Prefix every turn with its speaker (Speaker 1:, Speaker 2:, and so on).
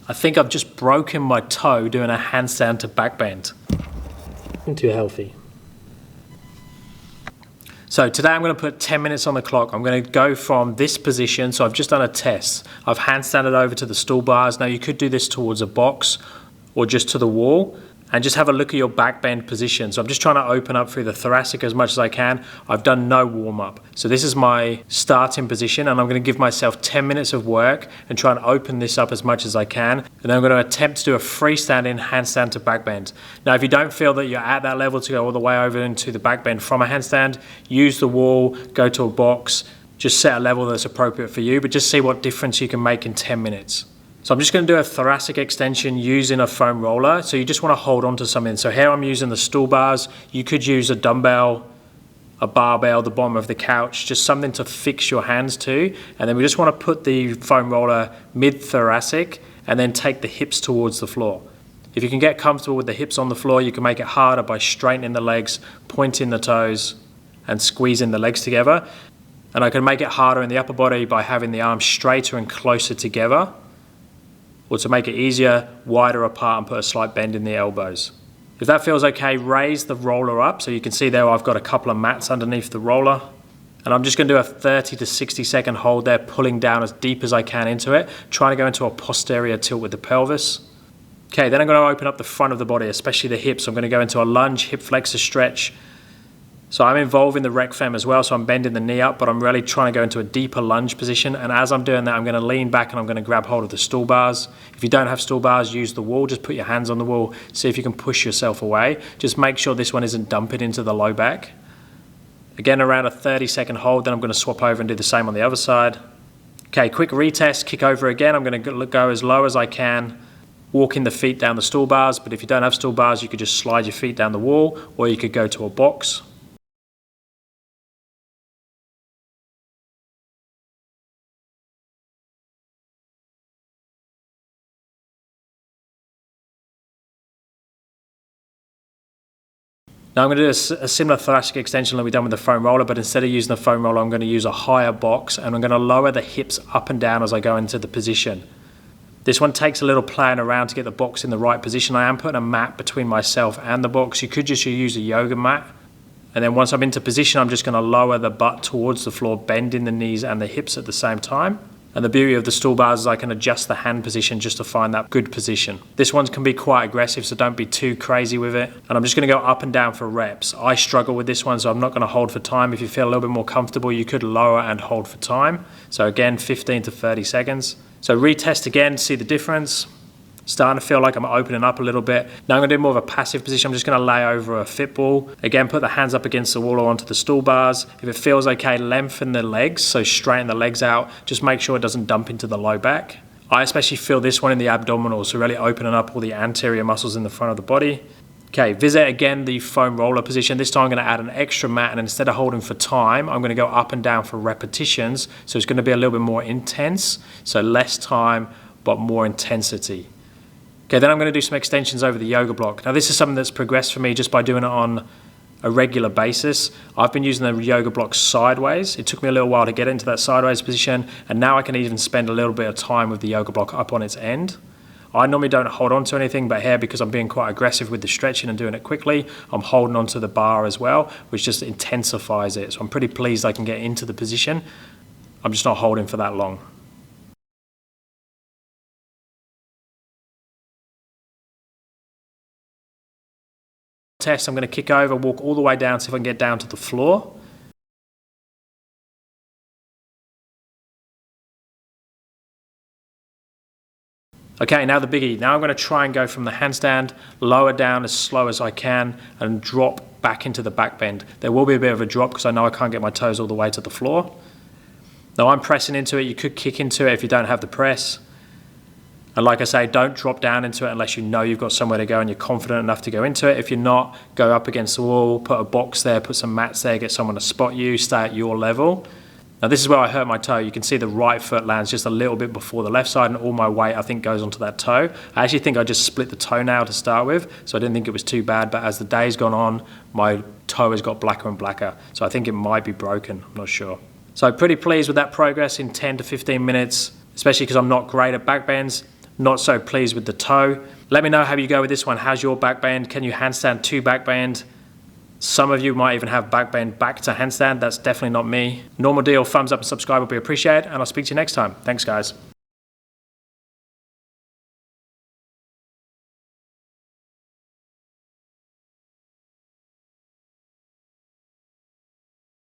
Speaker 1: I think I've just broken my toe doing a handstand to back bend. Too healthy. So today I'm going to put 10 minutes on the clock. I'm going to go from this position. So I've just done a test. I've handstanded over to the stool bars. Now you could do this towards a box or just to the wall, and just have a look at your back bend position. So I'm just trying to open up through the thoracic as much as I can. I've done no warm up. So this is my starting position, and I'm going to give myself 10 minutes of work and try and open this up as much as I can. And then I'm going to attempt to do a freestanding handstand to back bend. Now, if you don't feel that you're at that level to go all the way over into the back bend from a handstand, use the wall, go to a box, just set a level that's appropriate for you, but just see what difference you can make in 10 minutes. So I'm just going to do a thoracic extension using a foam roller. So you just want to hold on to something. So here I'm using the stool bars. You could use a dumbbell, a barbell, the bottom of the couch, just something to fix your hands to. And then we just want to put the foam roller mid-thoracic and then take the hips towards the floor. If you can get comfortable with the hips on the floor, you can make it harder by straightening the legs, pointing the toes, and squeezing the legs together. And I can make it harder in the upper body by having the arms straighter and closer together, or to make it easier, wider apart and put a slight bend in the elbows. If that feels okay, raise the roller up. So you can see there I've got a couple of mats underneath the roller. And I'm just going to do a 30 to 60 second hold there, pulling down as deep as I can into it, trying to go into a posterior tilt with the pelvis. Okay, then I'm going to open up the front of the body, especially the hips. I'm going to go into a lunge, hip flexor stretch. So I'm involving the rec fem as well, so I'm bending the knee up, but I'm really trying to go into a deeper lunge position. And as I'm doing that, I'm going to lean back and I'm going to grab hold of the stool bars. If you don't have stool bars, use the wall. Just put your hands on the wall. See if you can push yourself away. Just make sure this one isn't dumping into the low back. Again, around a 30-second hold, then I'm going to swap over and do the same on the other side. Okay, quick retest, kick over again. I'm going to go as low as I can, walking the feet down the stool bars. But if you don't have stool bars, you could just slide your feet down the wall, or you could go to a box. Now I'm going to do a similar thoracic extension like we've done with the foam roller, but instead of using the foam roller, I'm going to use a higher box, and I'm going to lower the hips up and down as I go into the position. This one takes a little playing around to get the box in the right position. I am putting a mat between myself and the box. You could just use a yoga mat. And then once I'm into position, I'm just going to lower the butt towards the floor, bending the knees and the hips at the same time. And the beauty of the stool bars is I can adjust the hand position just to find that good position. This one can be quite aggressive, so don't be too crazy with it. And I'm just going to go up and down for reps. I struggle with this one, so I'm not going to hold for time. If you feel a little bit more comfortable, you could lower and hold for time. So again, 15 to 30 seconds. So retest again, see the difference. Starting to feel like I'm opening up a little bit. Now I'm going to do more of a passive position. I'm just going to lay over a fit ball. Again, put the hands up against the wall or onto the stool bars. If it feels okay, lengthen the legs, so straighten the legs out. Just make sure it doesn't dump into the low back. I especially feel this one in the abdominals, so really opening up all the anterior muscles in the front of the body. Okay, visit again the foam roller position. This time I'm going to add an extra mat, and instead of holding for time, I'm going to go up and down for repetitions. So it's going to be a little bit more intense, so less time, but more intensity. Okay, then I'm going to do some extensions over the yoga block. Now this is something that's progressed for me just by doing it on a regular basis. I've been using the yoga block sideways. It took me a little while to get into that sideways position, and now I can even spend a little bit of time with the yoga block up on its end. I normally don't hold on to anything, but here, because I'm being quite aggressive with the stretching and doing it quickly, I'm holding onto the bar as well, which just intensifies it. So I'm pretty pleased I can get into the position. I'm just not holding for that long. Test, I'm going to kick over, walk all the way down, see if I can get down to the floor. Okay, now the biggie. Now I'm going to try and go from the handstand, lower down as slow as I can, and drop back into the back bend. There will be a bit of a drop because I know I can't get my toes all the way to the floor. Now I'm pressing into it. You could kick into it if you don't have the press. And like I say, don't drop down into it unless you know you've got somewhere to go and you're confident enough to go into it. If you're not, go up against the wall, put a box there, put some mats there, get someone to spot you, stay at your level. Now this is where I hurt my toe. You can see the right foot lands just a little bit before the left side, and all my weight, I think, goes onto that toe. I actually think I just split the toenail to start with, so I didn't think it was too bad, but as the day's gone on, my toe has got blacker and blacker. So I think it might be broken, I'm not sure. So pretty pleased with that progress in 10 to 15 minutes, especially because I'm not great at back bends. Not so pleased with the toe. Let me know how you go with this one. How's your back bend? Can you handstand to back bend? Some of you might even have back bend back to handstand. That's definitely not me. Normal deal, thumbs up and subscribe would be appreciated, and I'll speak to you next time. Thanks, guys.